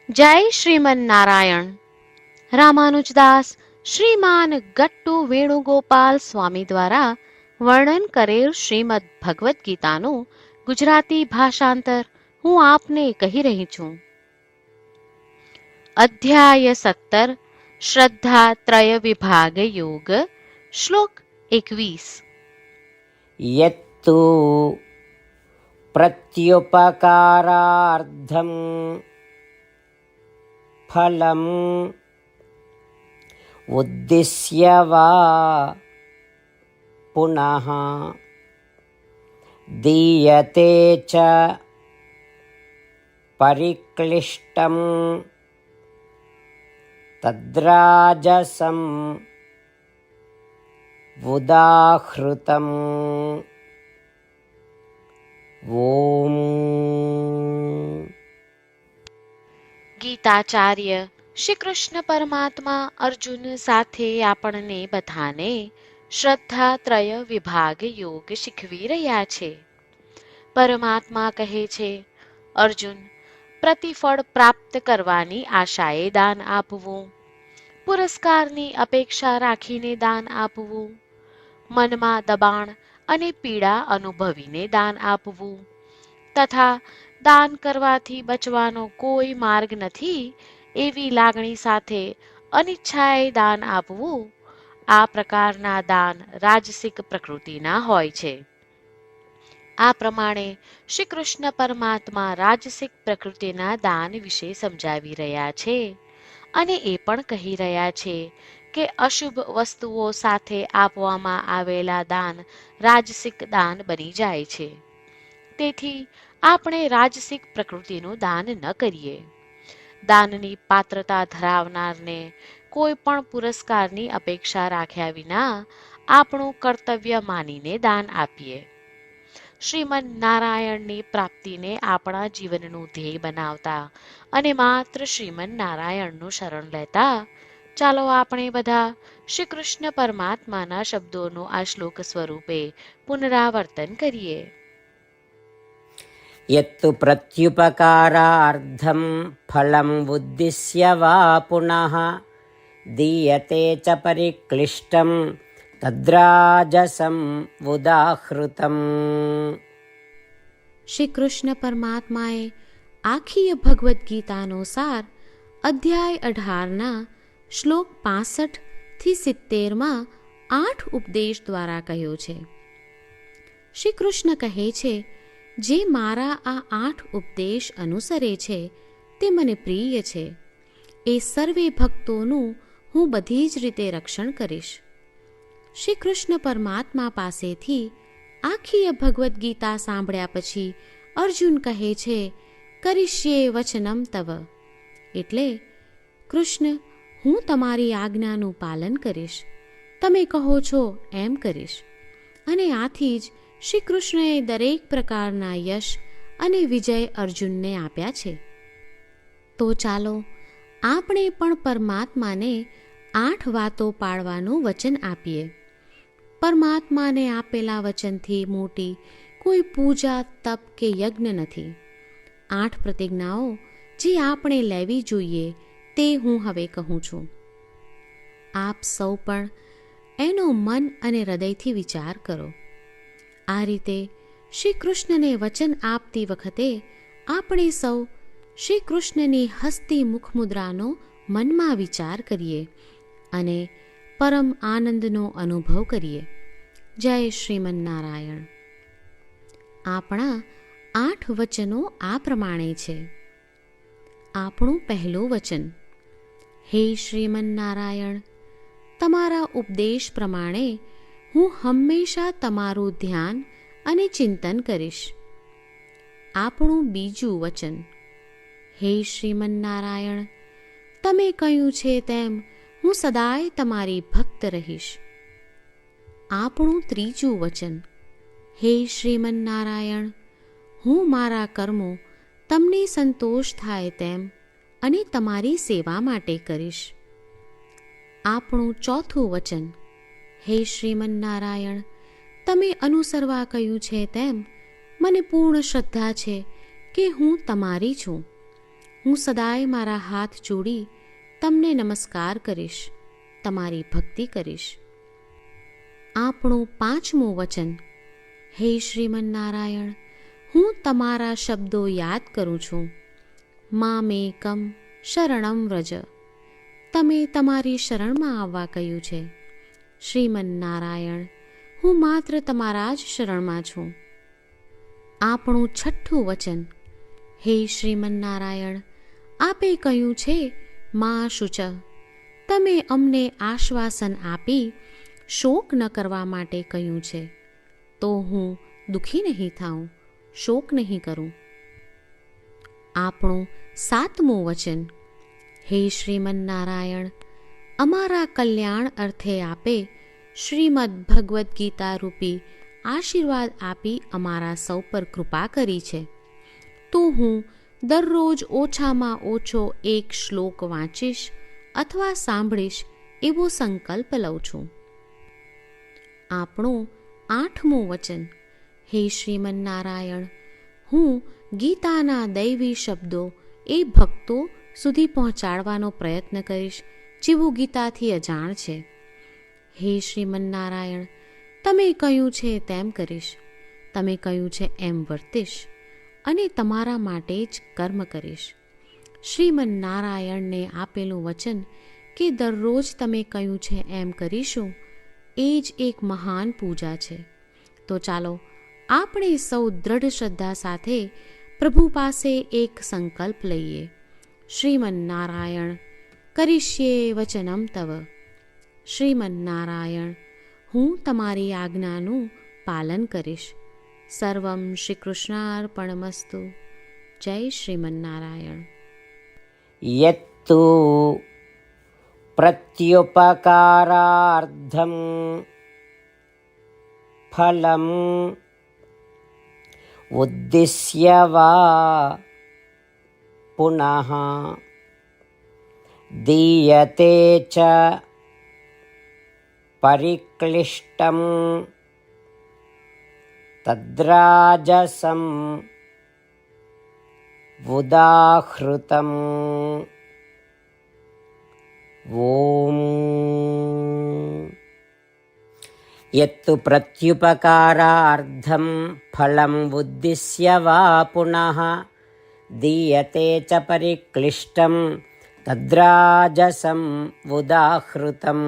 જય શ્રીમન નારાયણ. રામાનુજદાસ શ્રીમાન ગટ્ટુ વેણુગોપાલ સ્વામી દ્વારા વર્ણન કરેલ શ્રીમદ ભગવદ્ ગીતાનું ગુજરાતી ભાષાંતર હું આપને કહી રહી છું. અધ્યાય 17 શ્રદ્ધા ત્રય વિભાગ યોગ. શ્લોક 21. યત્તુ પ્રત્યુપકારાર્ધમ ફલમ ઉદ્દિશ્ય વા પુનઃ દીયતે ચ પરિક્લિષ્ટં તદ્રાજસં ઉદાહૃતમ. ઓમ. ગીતાચાર્ય શ્રી કૃષ્ણ પરમાત્મા અર્જુન સાથે આપણને બધાને શ્રદ્ધા ત્રય વિભાગ યોગ શીખવી રહ્યા છે. પરમાત્મા કહે છે, અર્જુન, પ્રતિફળ પ્રાપ્ત કરવાની આશાએ દાન આપવું, પુરસ્કારની અપેક્ષા રાખીને દાન આપવું, મનમાં દબાણ અને પીડા અનુભવીને દાન આપવું તથા દાન કરવાથી બચવાનો કોઈ માર્ગ નથી એવી લાગણી સાથે અનિચ્છાએ દાન આપવું, આ પ્રકારના દાન રાજસિક પ્રકૃતિના હોય છે. આ પ્રમાણે શ્રી કૃષ્ણ પરમાત્મા રાજસિક પ્રકૃતિના દાન વિશે સમજાવી રહ્યા છે અને એ પણ કહી રહ્યા છે કે અશુભ વસ્તુઓ સાથે આપવામાં આવેલા દાન રાજસિક દાન બની જાય છે. તેથી આપણે રાજસિક પ્રકૃતિનું દાન ન કરીએ. દાનની પાત્રતા ધરાવનારને કોઈ પણ પુરસ્કારની અપેક્ષા રાખ્યા વિના આપણું કર્તવ્ય માનીને દાન આપીએ. શ્રીમન નારાયણની પ્રાપ્તિને આપણા જીવનનું ધ્યેય બનાવતા અને માત્ર શ્રીમન નારાયણનું શરણ લેતા ચાલો આપણે બધા શ્રી કૃષ્ણ પરમાત્માના શબ્દોનું આ શ્લોક સ્વરૂપે પુનરાવર્તન કરીએ. યત્તુ પ્રત્યુપકારાર્ધમ ફલમ ઉદ્દિશ્ય વા પુનઃ દીયતે ચ પરિક્લિષ્ટં તદ્રાજસં ઉદાહૃતમ. શ્રી કૃષ્ણ પરમાત્માએ આખી ભગવદ્ ગીતાનો સાર અધ્યાય 18ના શ્લોક 65 થી 70માં 8 ઉપદેશ દ્વારા કહ્યો છે. શ્રી કૃષ્ણ કહે છે, જે મારા આ 8 ઉપદેશ અનુસરે છે તે મને પ્રિય છે. એ સર્વે ભક્તોનું હું બધી જ રીતે રક્ષણ કરીશ. શ્રી કૃષ્ણ પરમાત્મા પાસેથી આખી ભગવદ્ ગીતા સાંભળ્યા પછી અર્જુન કહે છે, કરીશ્યે વચનમ તવ, એટલે કૃષ્ણ, હું તમારી આજ્ઞાનું પાલન કરીશ, તમે કહો છો એમ કરીશ. અને આથી જ શ્રી કૃષ્ણએ દરેક પ્રકારના યશ અને વિજય અર્જુનને આપ્યા છે. તો ચાલો આપણે પણ પરમાત્માને 8 વાતો પાળવાનું વચન આપીએ. પરમાત્માને આપેલા વચનથી મોટી કોઈ પૂજા, તપ કે યજ્ઞ નથી. 8 પ્રતિજ્ઞાઓ જે આપણે લેવી જોઈએ તે હું હવે કહું છું. આપ સૌ પણ એનો મન અને હૃદયથી વિચાર કરો. આ રીતે શ્રી કૃષ્ણને વચન આપતી વખતે આપણે સૌ શ્રી કૃષ્ણની હસતી મુખમુદ્રાનો મનમાં વિચાર કરીએ અને પરમ આનંદનો અનુભવ કરીએ. જય શ્રીમન નારાયણ. આપણા 8 વચનો આ પ્રમાણે છે. આપણું પહેલું વચન, હે શ્રીમન નારાયણ, તમારા ઉપદેશ પ્રમાણે હું હંમેશા તમારું ધ્યાન અને ચિંતન કરીશ. આપણું બીજું વચન, હે શ્રીમન નારાયણ, તમે કહ્યું છે તેમ હું સદાય તમારી ભક્ત રહીશ. આપણું ત્રીજું વચન, હે શ્રીમન નારાયણ, હું મારા કર્મો તમને સંતોષ થાય તેમ અને તમારી સેવા માટે કરીશ. આપણું ચોથું વચન, હે શ્રીમન નારાયણ, તમે અનુસરવા કહ્યું છે તેમ મને પૂર્ણ શ્રદ્ધા છે કે હું તમારી છું. હું સદાય મારા હાથ જોડી તમને નમસ્કાર કરીશ, તમારી ભક્તિ કરીશ. આપણું 5મું વચન. હે શ્રીમન્નારાયણ, હું તમારા શબ્દો યાદ કરું છું. મામેકમ શરણમ વ્રજ. તમે તમારી શરણમાં આવવા કહ્યું છે. શ્રીમન્નારાયણ, હું માત્ર તમારા જ શરણમાં છું. આપણું 6થું વચન. હે શ્રીમન્નારાયણ, આપે કહ્યું છે મા શુચ. તમે અમને આશ્વાસન આપી શોક ન કરવા માટે કહ્યું છે, તો હું દુઃખી નહીં થાઉં, શોક નહીં કરું. આપણું 7મું વચન. હે શ્રીમન્નારાયણ, અમારા કલ્યાણ અર્થે આપે શ્રીમદ્ ભગવદ્ ગીતા રૂપી આશીર્વાદ આપી અમારા સૌ પર કૃપા કરી છે, તો હું દરરોજ ઓછામાં ઓછો 1 શ્લોક વાંચીશ અથવા સાંભળીશ એવો સંકલ્પ લઉં છું. આપણું 8મું વચન. હે શ્રીમન્નારાયણ, હું ગીતાના દૈવી શબ્દો એ ભક્તો સુધી પહોંચાડવાનો પ્રયત્ન કરીશ જેઓ ગીતાથી અજાણ છે. હે શ્રીમન્નારાયણ, તમે કહ્યું છે તેમ કરીશ, તમે કહ્યું છે એમ વર્તીશ અને તમારા માટે જ કર્મ કરીશ. શ્રીમન્નારાયણને આપેલું વચન કે દરરોજ તમે કહ્યું છે એમ કરીશું, એ જ એક મહાન પૂજા છે. તો ચાલો આપણે સૌ દ્રઢ શ્રદ્ધા સાથે પ્રભુ પાસે એક સંકલ્પ લઈએ. શ્રીમન્નારાયણ, કરીશ્યે વચનમ તવ. શ્રીમન્નારાયણ, હું તમારી આજ્ઞાનું પાલન કરીશ. સર્વમ શ્રી કૃષ્ણાર્પણમસ્તુ. જય શ્રીમન્નારાયણ. યત્તુ પ્રત્યુપકારાર્ધમ ફલમ ઉદ્દિશ્ય વા પુનઃ દીયતે ચ પરિક્લિષ્ટમ તદ્રાજસં ઉદાહૃતમ. ઓમ. યત્તુ પ્રત્યુપકારાર્ધમ ફલમ ઉદ્દિશ્ય વા પુનઃ દીયતે ચ પરિક્લિષ્ટમ તદ્રાજસં ઉદાહૃતમ.